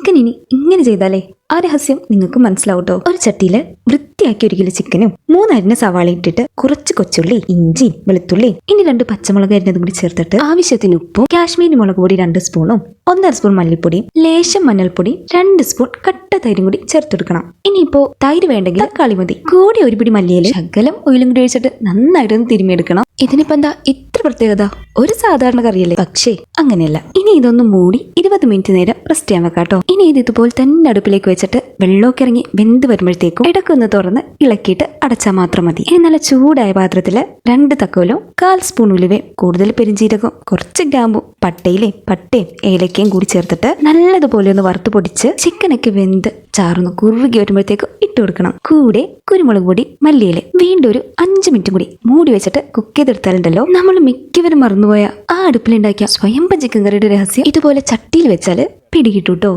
Chicken ഇനി ഇങ്ങനെ ചെയ്താലേ ആ രഹസ്യം നിങ്ങൾക്ക് മനസ്സിലാവട്ടോ. ഒരു ചട്ടിയില് വൃത്തിയാക്കി 1 കിലോ ചിക്കനും 3 അരിഞ്ഞ സവാള ഇട്ടിട്ട് കുറച്ച് കൊച്ചുള്ളി, ഇഞ്ചി, വെളുത്തുള്ളി, ഇനി 2 പച്ചമുളക് അരിഞ്ഞതും കൂടി ചേർത്തിട്ട് ആവശ്യത്തിന് ഉപ്പും കാശ്മീരി മുളക് പൊടി 2 സ്പൂണും 1.5 സ്പൂൺ മല്ലിപ്പൊടിയും ലേശം മഞ്ഞൾപ്പൊടിയും 2 സ്പൂൺ കട്ട തൈരും കൂടി ചേർത്തെടുക്കണം. ഇനിയിപ്പോ തൈര് വേണ്ടെങ്കിൽ തക്കാളി മതി. കൂടി 1 പിടി മല്ലിയില ശകലം ഓയിലും കൂടി ഒഴിച്ചിട്ട് നന്നായിട്ടൊന്ന് തിരുമ്മിയെടുക്കണം. ഇതിനിപ്പോ എന്താ ഇത്ര പ്രത്യേകത? ഒരു സാധാരണ കറിയല്ലേ, പക്ഷേ അങ്ങനെയല്ല. ഇനി ഇതൊന്നും മൂടി 20 മിനിറ്റ് നേരം റെസ്റ്റ് ചെയ്യാൻ വെക്കാട്ടോ. ഇനി ഇത് ഇതുപോലെ തന്നെ അടുപ്പിലേക്ക് വെച്ചിട്ട് വെള്ളമൊക്കെ ഇറങ്ങി വെന്ത് വരുമ്പോഴത്തേക്കും ഇടക്കൊന്ന് തുറന്ന് ഇളക്കിയിട്ട് അടച്ചാൽ മാത്രം മതി. ഇനി നല്ല ചൂടായ പാത്രത്തില് 2 തക്കോലും 1/4 സ്പൂൺ ഉലുവയും കൂടുതൽ പെരിഞ്ചീരകവും കുറച്ച് ഗ്രാമ്പും പട്ടയും ഏലക്കയും കൂടി ചേർത്തിട്ട് നല്ലതുപോലെ ഒന്ന് വറുത്ത് പൊടിച്ച് ചിക്കനൊക്കെ വെന്ത് ചാർന്ന് കുറുകി വരുമ്പോഴത്തേക്കും ഇട്ട് കൊടുക്കണം. കൂടെ കുരുമുളക് പൊടി, മല്ലിയില വീണ്ടും ഒരു 5 മിനിറ്റും കൂടി മൂടി വെച്ചിട്ട് കുക്ക് ചെയ്തെടുത്താലുണ്ടല്ലോ നമ്മൾ മിക്കവരും മറന്നുപോയ ആ അടുപ്പിലുണ്ടാക്കിയ സ്വയംഭ ചിക്കൻ കറിയുടെ രഹസ്യം ഇതുപോലെ ചട്ടിയിൽ വെച്ചാൽ പിടികിട്ടൂട്ടോ.